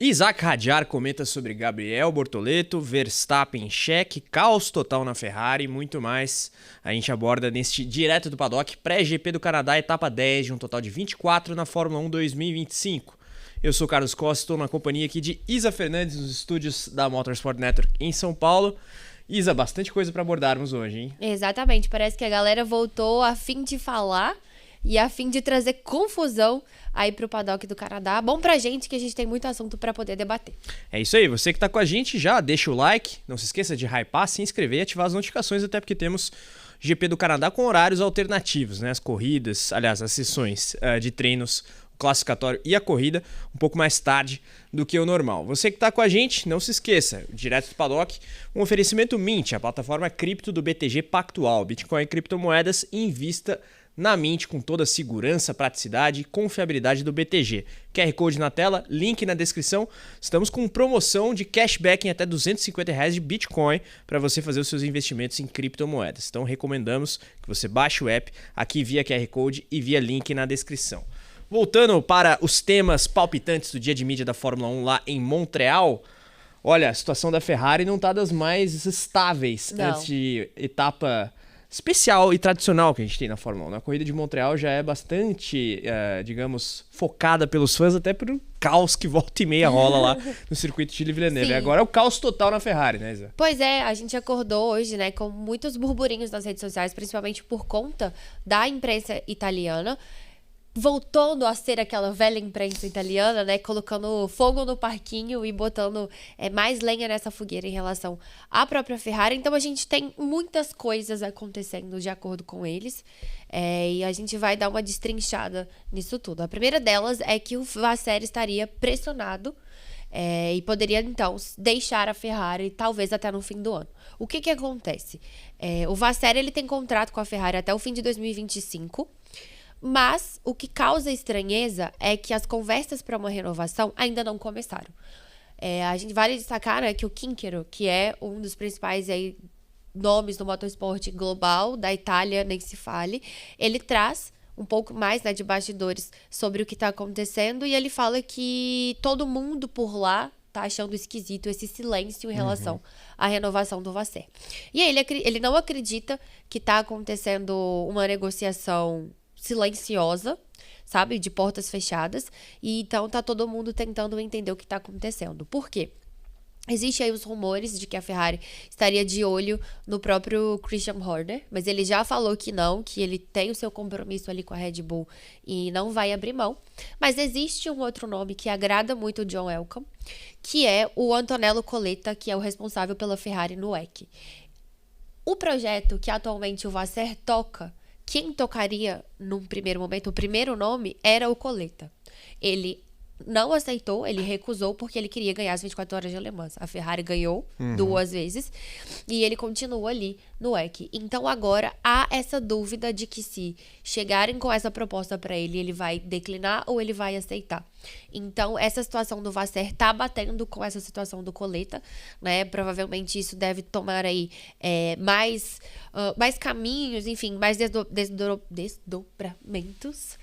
Isaac Hadjar comenta sobre Gabriel Bortoleto, Verstappen em cheque, caos total na Ferrari e muito mais. A gente aborda neste Direto do Paddock, pré-GP do Canadá, etapa 10, de um total de 24 na Fórmula 1 2025. Eu sou Carlos Costa, estou na companhia aqui de Isa Fernandes, nos estúdios da Motorsport Network em São Paulo. Isa, bastante coisa para abordarmos hoje, hein? Exatamente, parece que a galera voltou a fim de falar e a fim de trazer confusão aí pro Paddock do Canadá. Bom pra gente que a gente tem muito assunto pra poder debater. É isso aí, você que tá com a gente já deixa o like, não se esqueça de hypar, se inscrever e ativar as notificações, até porque temos GP do Canadá com horários alternativos, né? As corridas, aliás, as sessões de treinos, o classificatório e a corrida um pouco mais tarde do que o normal. Você que tá com a gente, não se esqueça, Direto do Paddock, um oferecimento Mint, a plataforma cripto do BTG Pactual, Bitcoin e criptomoedas, invista na Mint com toda a segurança, praticidade e confiabilidade do BTG. QR Code na tela, link na descrição. Estamos com promoção de cashback em até R$250 de Bitcoin para você fazer os seus investimentos em criptomoedas. Então recomendamos que você baixe o app aqui via QR Code e via link na descrição. Voltando para os temas palpitantes do dia de mídia da Fórmula 1 lá em Montreal. Olha, a situação da Ferrari não está das mais estáveis antes de etapa especial e tradicional que a gente tem na Fórmula 1. A corrida de Montreal já é bastante, digamos, focada pelos fãs, até por um caos que volta e meia rola lá no circuito de Villeneuve. Sim. Agora é o caos total na Ferrari, né, Isa? Pois é, a gente acordou hoje, né, com muitos burburinhos nas redes sociais, principalmente por conta da imprensa italiana, voltando a ser aquela velha imprensa italiana, né, colocando fogo no parquinho e botando mais lenha nessa fogueira em relação à própria Ferrari. Então a gente tem muitas coisas acontecendo de acordo com eles, e a gente vai dar uma destrinchada nisso tudo. A primeira delas é que o Vasseur estaria pressionado e poderia então deixar a Ferrari talvez até no fim do ano. O que acontece? O Vasseur, ele tem contrato com a Ferrari até o fim de 2025, mas o que causa estranheza é que as conversas para uma renovação ainda não começaram. A gente vale destacar, né, que o Quinquero, que é um dos principais aí, nomes do motorsport global, da Itália, nem se fale, ele traz um pouco mais, né, de bastidores sobre o que está acontecendo, e ele fala que todo mundo por lá tá achando esquisito esse silêncio em relação à renovação do Vasseur. E aí ele não acredita que tá acontecendo uma negociação silenciosa, sabe, de portas fechadas, e então tá todo mundo tentando entender o que tá acontecendo. Por quê? Existem aí os rumores de que a Ferrari estaria de olho no próprio Christian Horner, mas ele já falou que não, que ele tem o seu compromisso ali com a Red Bull e não vai abrir mão. Mas existe um outro nome que agrada muito o John Elkann, que é o Antonello Coletta, que é o responsável pela Ferrari no WEC. O projeto que atualmente o Vasseur toca, quem tocaria num primeiro momento, o primeiro nome, era o Coletta. Ele não aceitou, ele recusou porque ele queria ganhar as 24 horas de Le Mans. A Ferrari ganhou 2 vezes e ele continua ali no WEC. Então agora há essa dúvida de que se chegarem com essa proposta para ele, ele vai declinar ou ele vai aceitar. Então essa situação do Vasseur tá batendo com essa situação do Coletta, né? Provavelmente isso deve tomar aí mais caminhos, enfim, mais desdobramentos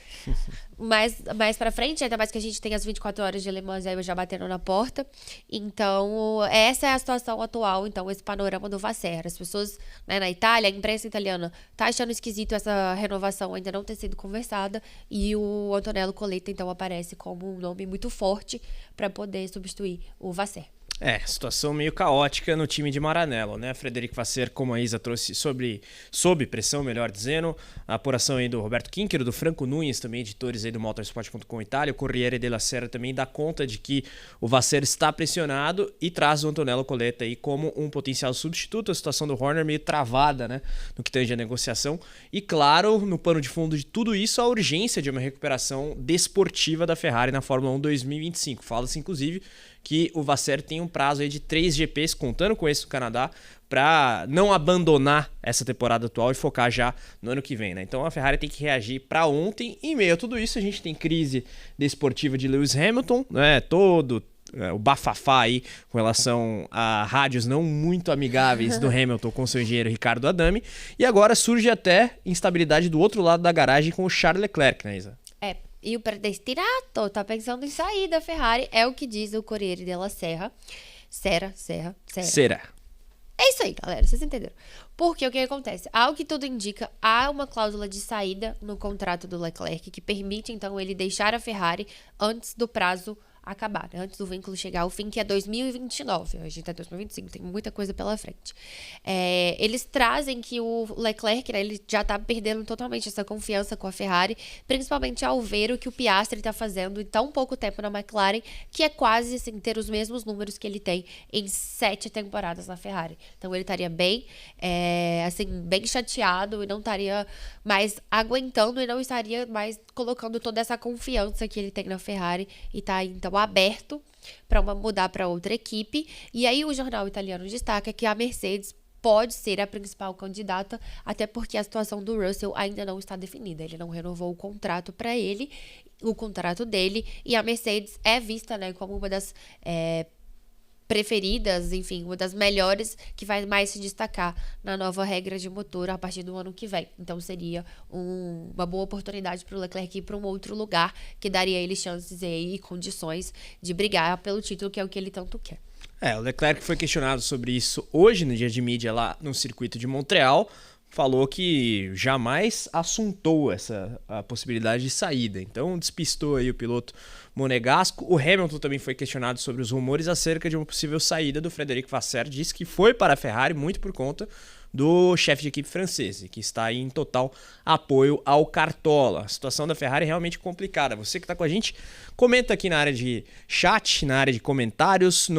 mais pra frente, ainda mais que a gente tem as 24 horas de Le Mans aí já batendo na porta. Então essa é a situação atual, então esse panorama do Vasseur. As pessoas, né, na Itália, a imprensa italiana tá achando esquisito essa renovação ainda não ter sido conversada, e o Antonello Coletta então aparece como um nome muito forte para poder substituir o Vasseur. Situação meio caótica no time de Maranello, né? Frederico Vasseur, como a Isa trouxe, sob pressão, melhor dizendo. A apuração aí do Roberto Quinquero, do Franco Nunes, também editores aí do Motorsport.com Itália. O Corriere della Sera também dá conta de que o Vasseur está pressionado e traz o Antonello Coletta aí como um potencial substituto. A situação do Horner meio travada, né, no que tange a negociação. E claro, no pano de fundo de tudo isso, a urgência de uma recuperação desportiva da Ferrari na Fórmula 1 2025. Fala-se, inclusive, que o Vasseur tem um prazo aí de 3 GPs, contando com esse do Canadá, para não abandonar essa temporada atual e focar já no ano que vem, né? Então a Ferrari tem que reagir para ontem. Em meio a tudo isso, a gente tem crise desportiva de Lewis Hamilton, né? Todo o bafafá aí com relação a rádios não muito amigáveis do Hamilton com seu engenheiro Ricardo Adami. E agora surge até instabilidade do outro lado da garagem com o Charles Leclerc, né, Isa? e o predestinato tá pensando em sair da Ferrari, é o que diz o Corriere della Sera. Sera. É isso aí, galera, vocês entenderam. Porque o que acontece? Ao que tudo indica, há uma cláusula de saída no contrato do Leclerc que permite, então, ele deixar a Ferrari antes do prazo acabar, né? Antes do vínculo chegar ao fim, que é 2029. A gente tá em 2025, tem muita coisa pela frente. Eles trazem que o Leclerc, né, ele já tá perdendo totalmente essa confiança com a Ferrari, principalmente ao ver o que o Piastri tá fazendo em tão pouco tempo na McLaren, que é quase, assim, ter os mesmos números que ele tem em 7 temporadas na Ferrari. Então ele estaria bem, assim, bem chateado e não estaria mais aguentando e não estaria mais colocando toda essa confiança que ele tem na Ferrari e tá, então, aberto para mudar para outra equipe. E aí o jornal italiano destaca que a Mercedes pode ser a principal candidata, até porque a situação do Russell ainda não está definida. Ele não renovou o contrato para ele, o contrato dele, e a Mercedes é vista, né, como uma das preferidas, enfim, uma das melhores que vai mais se destacar na nova regra de motor a partir do ano que vem. Então seria uma boa oportunidade para o Leclerc ir para um outro lugar que daria a ele chances e condições de brigar pelo título, que é o que ele tanto quer. O Leclerc foi questionado sobre isso hoje no dia de mídia lá no circuito de Montreal. Falou que jamais assuntou a possibilidade de saída. Então despistou aí o piloto monegasco. O Hamilton também foi questionado sobre os rumores acerca de uma possível saída do Frederic Vasseur. Disse que foi para a Ferrari muito por conta do chefe de equipe francês, que está aí em total apoio ao Cartola. A situação da Ferrari é realmente complicada. Você que está com a gente, comenta aqui na área de chat, na área de comentários,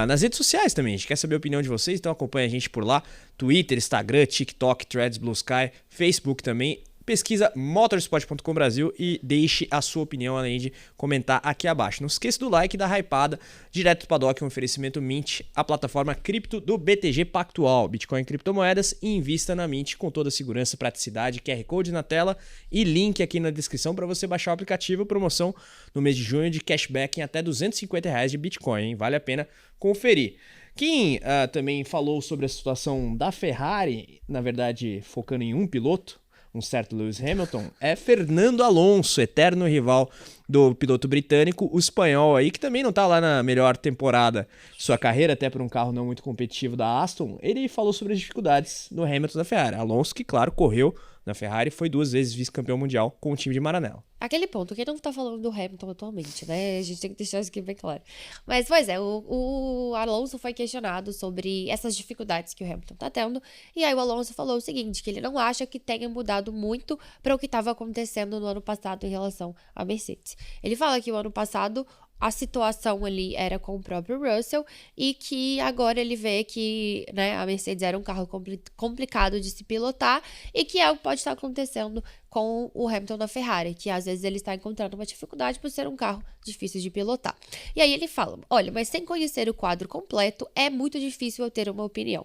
nas redes sociais também. A gente quer saber a opinião de vocês, então acompanha a gente por lá. Twitter, Instagram, TikTok, Threads, Blue Sky, Facebook também. Pesquisa motorsport.com Brasil e deixe a sua opinião, além de comentar aqui abaixo. Não esqueça do like e da hypada. Direto do Paddock, um oferecimento Mint, a plataforma cripto do BTG Pactual. Bitcoin, criptomoedas, e invista na Mint com toda a segurança, praticidade, QR Code na tela e link aqui na descrição para você baixar o aplicativo. Promoção no mês de junho de cashback em até R$250 de Bitcoin, hein? Vale a pena conferir. Quem também falou sobre a situação da Ferrari, na verdade focando em um piloto, um certo Lewis Hamilton, é Fernando Alonso, eterno rival do piloto britânico, o espanhol aí, que também não está lá na melhor temporada de sua carreira, até por um carro não muito competitivo da Aston. Ele falou sobre as dificuldades do Hamilton da Ferrari. Alonso, que claro, correu na Ferrari, foi 2 vezes vice-campeão mundial com o time de Maranello. Aquele ponto, quem não tá falando do Hamilton atualmente, né? A gente tem que deixar isso aqui bem claro. Mas, pois é, o Alonso foi questionado sobre essas dificuldades que o Hamilton tá tendo. E aí o Alonso falou o seguinte, que ele não acha que tenha mudado muito para o que estava acontecendo no ano passado em relação à Mercedes. Ele fala que o ano passado a situação ali era com o próprio Russell e que agora ele vê que, né, a Mercedes era um carro complicado de se pilotar e que é o que pode estar acontecendo com o Hamilton na Ferrari, que às vezes ele está encontrando uma dificuldade por ser um carro difícil de pilotar. E aí ele fala, olha, mas sem conhecer o quadro completo é muito difícil eu ter uma opinião.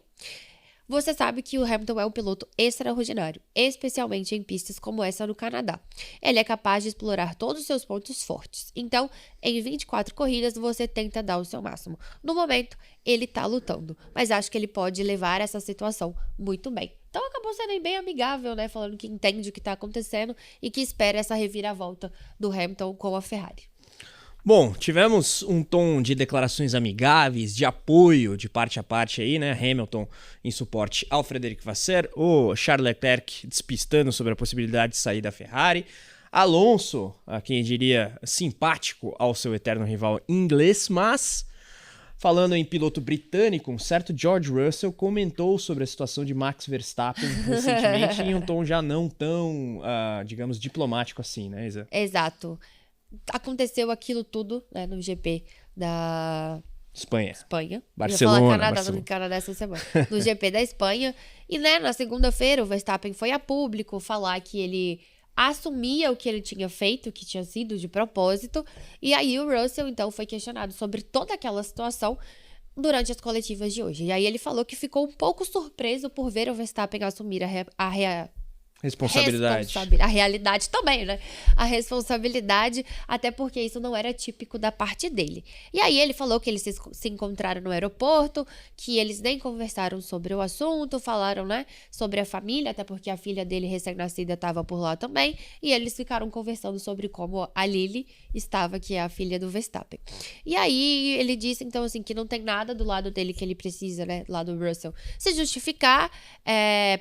Você sabe que o Hamilton é um piloto extraordinário, especialmente em pistas como essa no Canadá. Ele é capaz de explorar todos os seus pontos fortes. Então, em 24 corridas, você tenta dar o seu máximo. No momento, ele está lutando, mas acho que ele pode levar essa situação muito bem. Então, acabou sendo bem amigável, né? Falando que entende o que está acontecendo e que espera essa reviravolta do Hamilton com a Ferrari. Bom, tivemos um tom de declarações amigáveis, de apoio de parte a parte aí, né? Hamilton em suporte ao Frederic Vasseur, o Charles Leclerc despistando sobre a possibilidade de sair da Ferrari, Alonso, a quem diria simpático ao seu eterno rival inglês, mas falando em piloto britânico, um certo George Russell comentou sobre a situação de Max Verstappen recentemente em um tom já não tão, digamos, diplomático assim, né, Isa? Exato. Aconteceu aquilo tudo, né, no GP da Espanha. Barcelona. Canadá essa semana. No GP da Espanha. E, né, na segunda-feira o Verstappen foi a público falar que ele assumia o que ele tinha feito, que tinha sido de propósito. E aí o Russell, então, foi questionado sobre toda aquela situação durante as coletivas de hoje. E aí ele falou que ficou um pouco surpreso por ver o Verstappen assumir Responsabilidade. A realidade também, né? A responsabilidade, até porque isso não era típico da parte dele. E aí ele falou que eles se encontraram no aeroporto, que eles nem conversaram sobre o assunto, falaram, né, sobre a família, até porque a filha dele recém-nascida estava por lá também, e eles ficaram conversando sobre como a Lily estava, que é a filha do Verstappen. E aí ele disse, então, assim, que não tem nada do lado dele que ele precisa, né, lá do Russell, se justificar,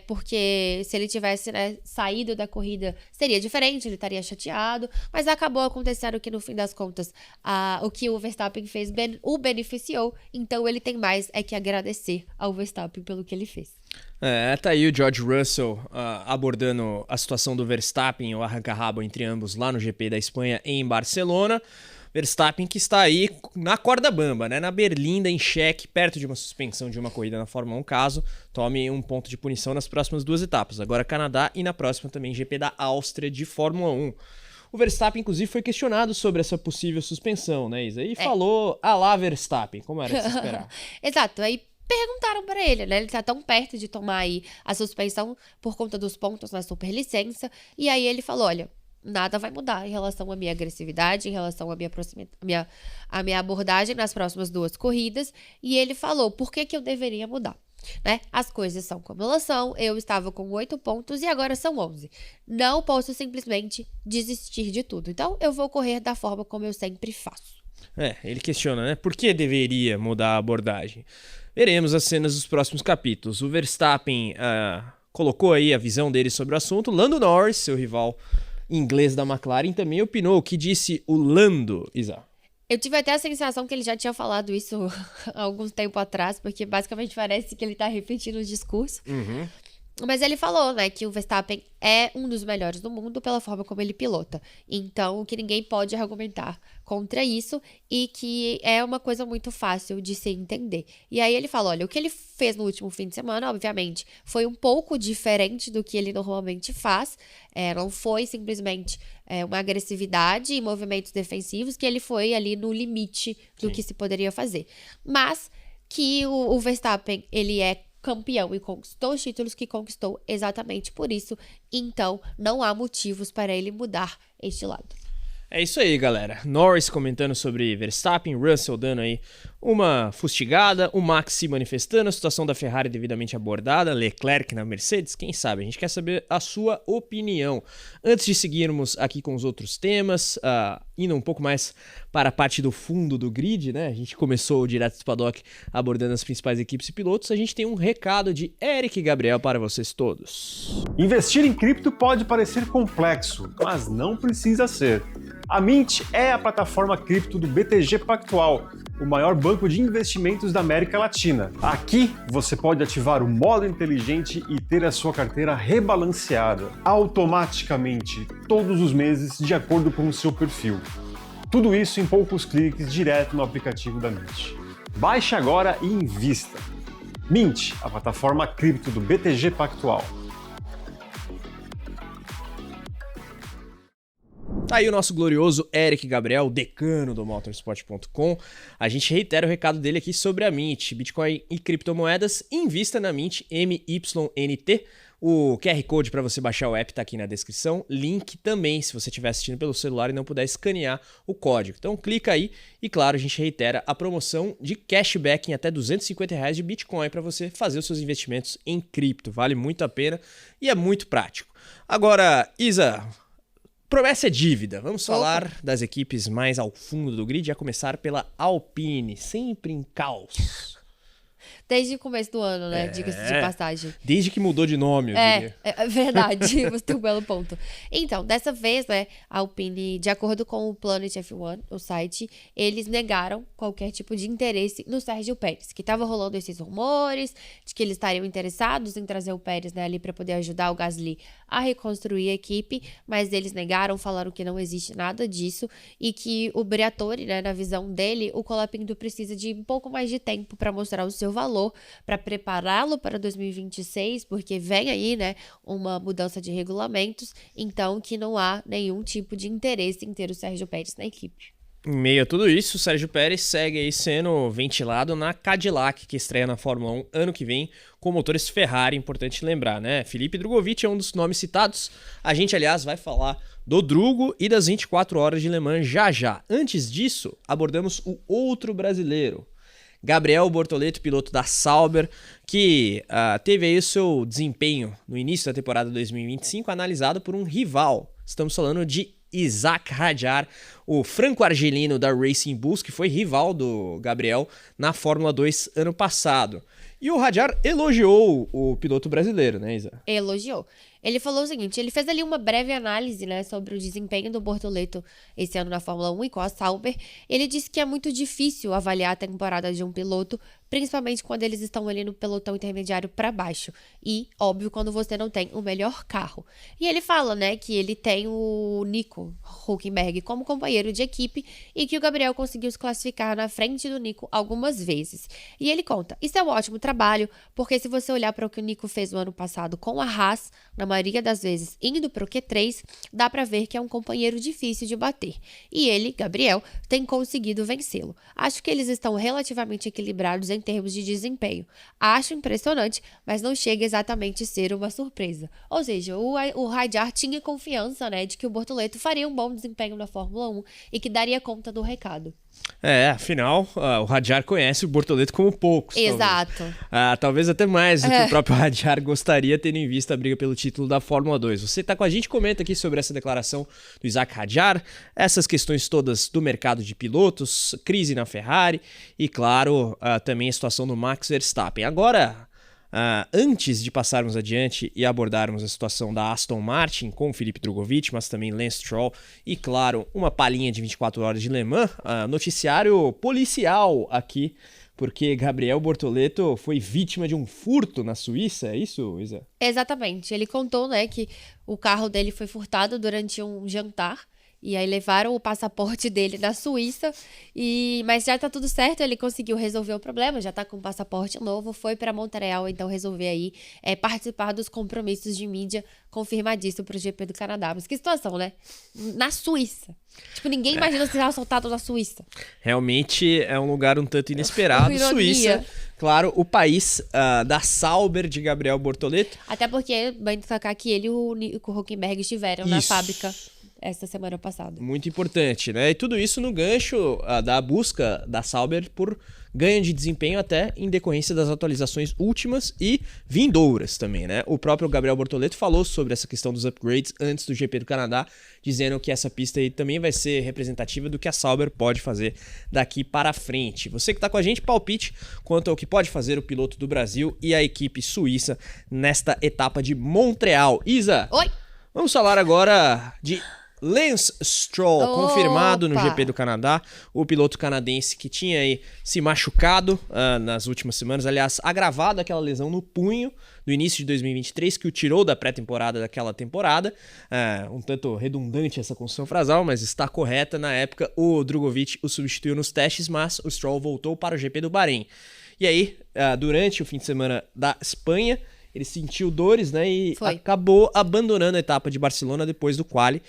porque se ele tivesse, né, saído da corrida seria diferente, ele estaria chateado, mas acabou acontecendo que no fim das contas o que o Verstappen fez o beneficiou, então ele tem mais que agradecer ao Verstappen pelo que ele fez. Tá aí o George Russell abordando a situação do Verstappen, o arranca-rabo entre ambos lá no GP da Espanha em Barcelona. Verstappen que está aí na corda bamba, né? Na berlinda, em xeque, perto de uma suspensão de uma corrida na Fórmula 1, caso tome um ponto de punição nas próximas 2 etapas. Agora Canadá e na próxima também GP da Áustria de Fórmula 1. O Verstappen, inclusive, foi questionado sobre essa possível suspensão, né, Isa? E falou, lá Verstappen, como era de se esperar. Exato, aí perguntaram pra ele, né? Ele tá tão perto de tomar aí a suspensão por conta dos pontos na superlicença, e aí ele falou, olha, nada vai mudar em relação à minha agressividade, em relação à minha abordagem nas próximas 2 corridas. E ele falou, por que eu deveria mudar? Né? As coisas são como elas são, eu estava com 8 pontos e agora são 11. Não posso simplesmente desistir de tudo. Então, eu vou correr da forma como eu sempre faço. Ele questiona, né? Por que deveria mudar a abordagem? Veremos as cenas dos próximos capítulos. O Verstappen colocou aí a visão dele sobre o assunto. Lando Norris, seu rival inglês da McLaren, também opinou. O que disse o Lando, Isa? Eu tive até a sensação que ele já tinha falado isso há algum tempo atrás, porque basicamente parece que ele tá repetindo o discurso. Uhum. Mas ele falou, né, que o Verstappen é um dos melhores do mundo pela forma como ele pilota. Então, que ninguém pode argumentar contra isso e que é uma coisa muito fácil de se entender. E aí ele falou, olha, o que ele fez no último fim de semana, obviamente, foi um pouco diferente do que ele normalmente faz. Não foi simplesmente uma agressividade e movimentos defensivos, que ele foi ali no limite do que se poderia fazer. Mas que o Verstappen, ele é campeão e conquistou os títulos que conquistou exatamente por isso, então não há motivos para ele mudar este lado. É isso aí, galera. Norris comentando sobre Verstappen, Russell dando aí uma fustigada, o Max se manifestando, a situação da Ferrari devidamente abordada, Leclerc na Mercedes, quem sabe? A gente quer saber a sua opinião. Antes de seguirmos aqui com os outros temas, indo um pouco mais para a parte do fundo do grid, né? A gente começou o Direto do Paddock abordando as principais equipes e pilotos. A gente tem um recado de Eric Gabriel para vocês todos. Investir em cripto pode parecer complexo, mas não precisa ser. A Mint é a plataforma cripto do BTG Pactual, o maior banco de investimentos da América Latina. Aqui você pode ativar o modo inteligente e ter a sua carteira rebalanceada automaticamente todos os meses de acordo com o seu perfil. Tudo isso em poucos cliques direto no aplicativo da Mint. Baixe agora e invista. Mint, a plataforma cripto do BTG Pactual. Tá aí o nosso glorioso Eric Gabriel, decano do motorsport.com. A gente reitera o recado dele aqui sobre a Mint, Bitcoin e criptomoedas. Invista na Mint, MYNT. O QR Code para você baixar o app tá aqui na descrição. Link também, se você estiver assistindo pelo celular e não puder escanear o código. Então clica aí e, claro, a gente reitera a promoção de cashback em até R$250 de Bitcoin para você fazer os seus investimentos em cripto. Vale muito a pena e é muito prático. Agora, Isa, promessa é dívida. Vamos falar das equipes mais ao fundo do grid, a começar pela Alpine, sempre em caos. Desde o começo do ano, né? Diga-se de passagem. Desde que mudou de nome, eu diria. É verdade, você tem um belo ponto. Então, dessa vez, né, a Alpine, de acordo com o Planet F1, o site, eles negaram qualquer tipo de interesse no Sérgio Pérez, que tava rolando esses rumores de que eles estariam interessados em trazer o Pérez, né, ali para poder ajudar o Gasly a reconstruir a equipe, mas eles negaram, falaram que não existe nada disso e que o Briatore, né, na visão dele, o Colapinto precisa de um pouco mais de tempo para mostrar o seu valor, para prepará-lo para 2026, porque vem aí, né, uma mudança de regulamentos, então que não há nenhum tipo de interesse em ter o Sérgio Pérez na equipe. Em meio a tudo isso, o Sérgio Pérez segue aí sendo ventilado na Cadillac, que estreia na Fórmula 1 ano que vem com motores Ferrari, importante lembrar, né? Felipe Drugovich é um dos nomes citados. A gente, aliás, vai falar do Drugo e das 24 horas de Le Mans já já. Antes disso, abordamos o outro brasileiro, Gabriel Bortoleto, piloto da Sauber, que teve aí o seu desempenho no início da temporada 2025 analisado por um rival. Estamos falando de Isack Hadjar, o franco-argelino da Racing Bulls, que foi rival do Gabriel na Fórmula 2 ano passado. E o Hadjar elogiou o piloto brasileiro, né, Isa? Elogiou. Ele falou o seguinte, ele fez ali uma breve análise, né, sobre o desempenho do Bortoleto esse ano na Fórmula 1 e com a Sauber. Ele disse que é muito difícil avaliar a temporada de um piloto, principalmente quando eles estão ali no pelotão intermediário para baixo. E, óbvio, quando você não tem o melhor carro. E ele fala, né, que ele tem o Nico Hülkenberg como companheiro de equipe e que o Gabriel conseguiu se classificar na frente do Nico algumas vezes. E ele conta, isso é um ótimo trabalho, porque se você olhar para o que o Nico fez no ano passado com a Haas, na maioria das vezes indo pro Q3, dá pra ver que é um companheiro difícil de bater. E ele, Gabriel, tem conseguido vencê-lo. Acho que eles estão relativamente equilibrados em termos de desempenho. Acho impressionante, mas não chega exatamente a ser uma surpresa. Ou seja, o Hadjar tinha confiança, né, de que o Bortoleto faria um bom desempenho na Fórmula 1 e que daria conta do recado. Afinal, o Hadjar conhece o Bortoleto como poucos. Exato. Talvez até mais do que o próprio Hadjar gostaria, tendo em vista a briga pelo título da Fórmula 2. Você tá com a gente, comenta aqui sobre essa declaração do Isack Hadjar, essas questões todas do mercado de pilotos, crise na Ferrari e, claro, também a situação do Max Verstappen. Agora, antes de passarmos adiante e abordarmos a situação da Aston Martin com o Felipe Drugovich, mas também Lance Stroll e, claro, uma palhinha de 24 horas de Le Mans, noticiário policial aqui, porque Gabriel Bortoleto foi vítima de um furto na Suíça, é isso, Isa? Exatamente. Ele contou, né, que o carro dele foi furtado durante um jantar. E aí levaram o passaporte dele na Suíça, mas já tá tudo certo, ele conseguiu resolver o problema, já tá com o passaporte novo, foi pra Montreal, então resolver aí participar dos compromissos de mídia confirmadíssimo pro GP do Canadá. Mas que situação, né? Na Suíça. Tipo, ninguém imagina ser assaltado na Suíça. Realmente é um lugar um tanto inesperado. Suíça, claro, o país da Sauber de Gabriel Bortoleto. Até porque, bem destacar que ele e o Nico Hülkenberg estiveram na fábrica esta semana passada. Muito importante, né? E tudo isso no gancho da busca da Sauber por ganho de desempenho até em decorrência das atualizações últimas e vindouras também, né? O próprio Gabriel Bortoleto falou sobre essa questão dos upgrades antes do GP do Canadá, dizendo que essa pista aí também vai ser representativa do que a Sauber pode fazer daqui para frente. Você que tá com a gente, palpite quanto ao que pode fazer o piloto do Brasil e a equipe suíça nesta etapa de Montreal. Isa! Oi! Vamos falar agora de Lance Stroll, Opa! Confirmado no GP do Canadá, o piloto canadense que tinha aí se machucado nas últimas semanas, aliás, agravado aquela lesão no punho do início de 2023, que o tirou da pré-temporada daquela temporada, um tanto redundante essa construção frasal, mas está correta. Na época o Drugovich o substituiu nos testes, mas o Stroll voltou para o GP do Bahrein. E aí, durante o fim de semana da Espanha, ele sentiu dores, né, e acabou abandonando a etapa de Barcelona depois do quali.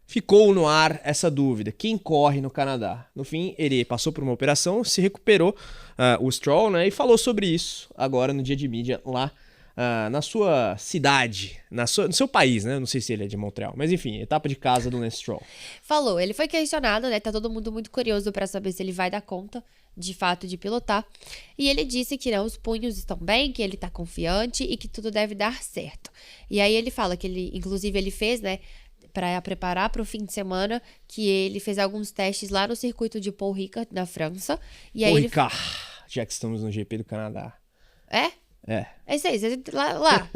Ficou no ar essa dúvida, quem corre no Canadá? No fim, ele passou por uma operação, se recuperou, o Stroll, né, e falou sobre isso agora no dia de mídia lá na sua cidade, no seu país, né? Não sei se ele é de Montreal, mas enfim, etapa de casa do Lance Stroll. Falou, ele foi questionado, né? Tá todo mundo muito curioso pra saber se ele vai dar conta, de fato, de pilotar. E ele disse que não, os punhos estão bem, que ele tá confiante e que tudo deve dar certo. E aí ele fala que ele, inclusive, ele fez, né? Para preparar para o fim de semana, que ele fez alguns testes lá no circuito de Paul Ricard, na França. E aí Paul Ricard, já que estamos no GP do Canadá. É? É. É isso aí, lá.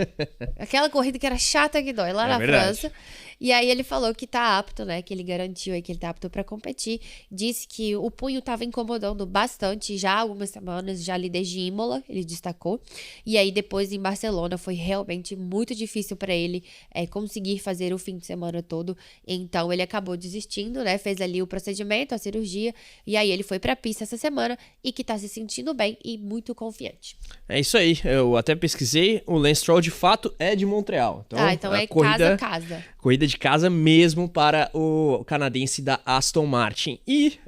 Aquela corrida que era chata que dói, lá na verdade. França. E aí ele falou que tá apto, né? Que ele garantiu aí que ele tá apto pra competir. Disse que o punho tava incomodando bastante já há algumas semanas, já ali desde Imola, ele destacou. E aí depois em Barcelona foi realmente muito difícil pra ele conseguir fazer o fim de semana todo. Então ele acabou desistindo, né? Fez ali o procedimento, a cirurgia. E aí ele foi pra pista essa semana e que tá se sentindo bem e muito confiante. É isso aí. Eu até pesquisei, o Lance Stroll de fato é de Montreal. Então é casa. Corrida de casa mesmo para o canadense da Aston Martin. E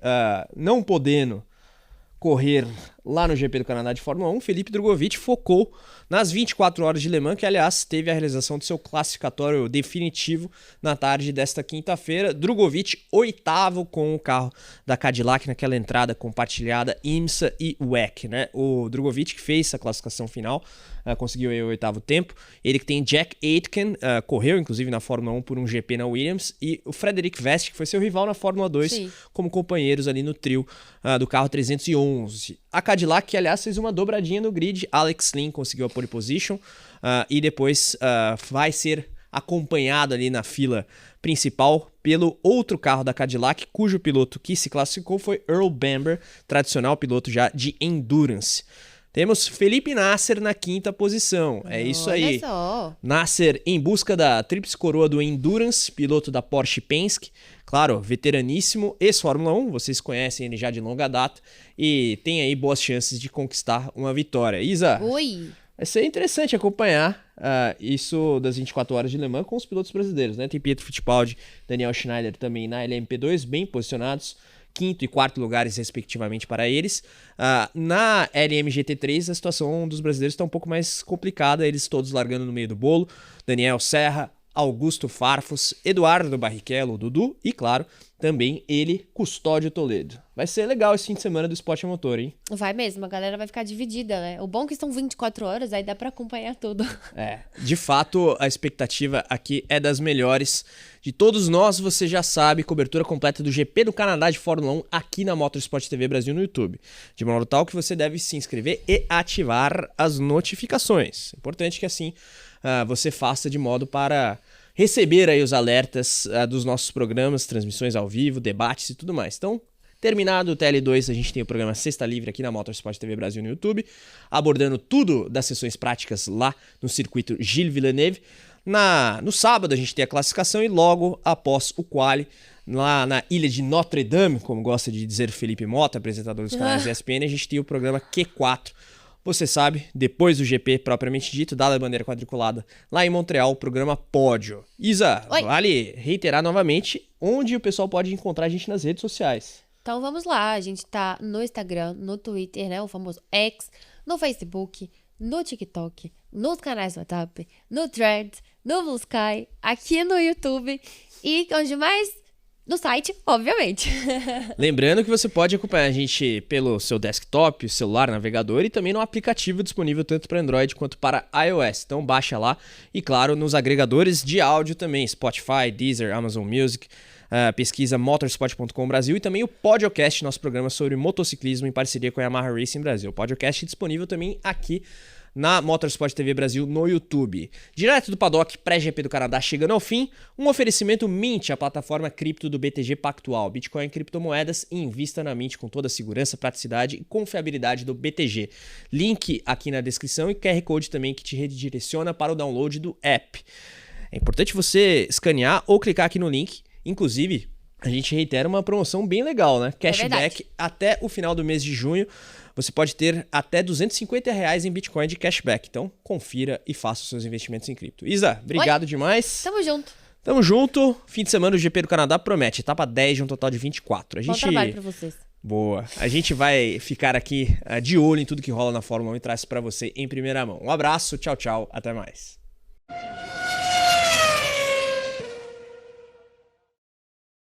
não podendo correr lá no GP do Canadá de Fórmula 1, Felipe Drugovich focou nas 24 horas de Le Mans, que aliás teve a realização do seu classificatório definitivo na tarde desta quinta-feira. Drugovich, 8º com o carro da Cadillac naquela entrada compartilhada IMSA e WEC, né? O Drugovich que fez a classificação final, conseguiu aí o 8º tempo. Ele que tem Jack Aitken, correu inclusive na Fórmula 1 por um GP na Williams, e o Frederic Vest, que foi seu rival na Fórmula 2, Sim. como companheiros ali no trio do carro 311. A Cadillac, que aliás fez uma dobradinha no grid, Alex Lynn conseguiu a pole position e depois vai ser acompanhado ali na fila principal pelo outro carro da Cadillac, cujo piloto que se classificou foi Earl Bamber, tradicional piloto já de Endurance. Temos Felipe Nasser na 5ª posição. É isso aí. Só. Nasser em busca da tríplice coroa do Endurance, piloto da Porsche Penske. Claro, veteraníssimo, ex-Fórmula 1, vocês conhecem ele já de longa data e tem aí boas chances de conquistar uma vitória. Isa, Oi. Vai ser interessante acompanhar isso das 24 horas de Le Mans com os pilotos brasileiros, né? Tem Pietro Fittipaldi, Daniel Schneider também na LMP2, bem posicionados. 5º e 4º lugares, respectivamente, para eles. Na LMGT3, a situação dos brasileiros está um pouco mais complicada, eles todos largando no meio do bolo. Daniel Serra, Augusto Farfus, Eduardo Barrichello, Dudu e, claro, também ele, Custódio Toledo. Vai ser legal esse fim de semana do Esporte a Motor, hein? Vai mesmo, a galera vai ficar dividida, né? O bom é que são 24 horas, aí dá pra acompanhar tudo. De fato, a expectativa aqui é das melhores de todos nós. Você já sabe, cobertura completa do GP do Canadá de Fórmula 1 aqui na Motorsport TV Brasil no YouTube. De modo tal que você deve se inscrever e ativar as notificações. Importante que assim você faça de modo para receber aí os alertas dos nossos programas, transmissões ao vivo, debates e tudo mais. Então, terminado o TL2, a gente tem o programa Sexta Livre aqui na Motorsport TV Brasil no YouTube, abordando tudo das sessões práticas lá no circuito Gilles Villeneuve. No sábado a gente tem a classificação e logo após o quali, lá na ilha de Notre Dame, como gosta de dizer o Felipe Mota, apresentador dos canais ESPN, a gente tem o programa Q4. Você sabe, depois do GP propriamente dito, dada a bandeira quadriculada, lá em Montreal, o programa Pódio. Isa, Oi. Vale reiterar novamente onde o pessoal pode encontrar a gente nas redes sociais. Então vamos lá, a gente tá no Instagram, no Twitter, né, o famoso X, no Facebook, no TikTok, nos canais do WhatsApp, no Threads, no Blue Sky, aqui no YouTube e onde mais? No site, obviamente. Lembrando que você pode acompanhar a gente pelo seu desktop, celular, navegador e também no aplicativo disponível tanto para Android quanto para iOS. Então baixa lá e, claro, nos agregadores de áudio também, Spotify, Deezer, Amazon Music, pesquisa motorsport.com Brasil e também o Podcast, nosso programa sobre motociclismo em parceria com a Yamaha Racing Brasil. O podcast disponível também aqui na Motorsport TV Brasil no YouTube. Direto do paddock pré-GP do Canadá chegando ao fim, um oferecimento Mint, a plataforma cripto do BTG Pactual. Bitcoin e criptomoedas, invista na Mint com toda a segurança, praticidade e confiabilidade do BTG. Link aqui na descrição e QR Code também que te redireciona para o download do app. É importante você escanear ou clicar aqui no link. Inclusive, a gente reitera uma promoção bem legal, né? Cashback até o final do mês de junho. Você pode ter até R$250 em Bitcoin de cashback. Então, confira e faça os seus investimentos em cripto. Isa, obrigado demais. Tamo junto. Tamo junto. Fim de semana do GP do Canadá promete. Etapa 10 de um total de 24. Bom trabalho pra vocês. Boa. A gente vai ficar aqui de olho em tudo que rola na Fórmula 1 e traz pra você em primeira mão. Um abraço, tchau, tchau. Até mais.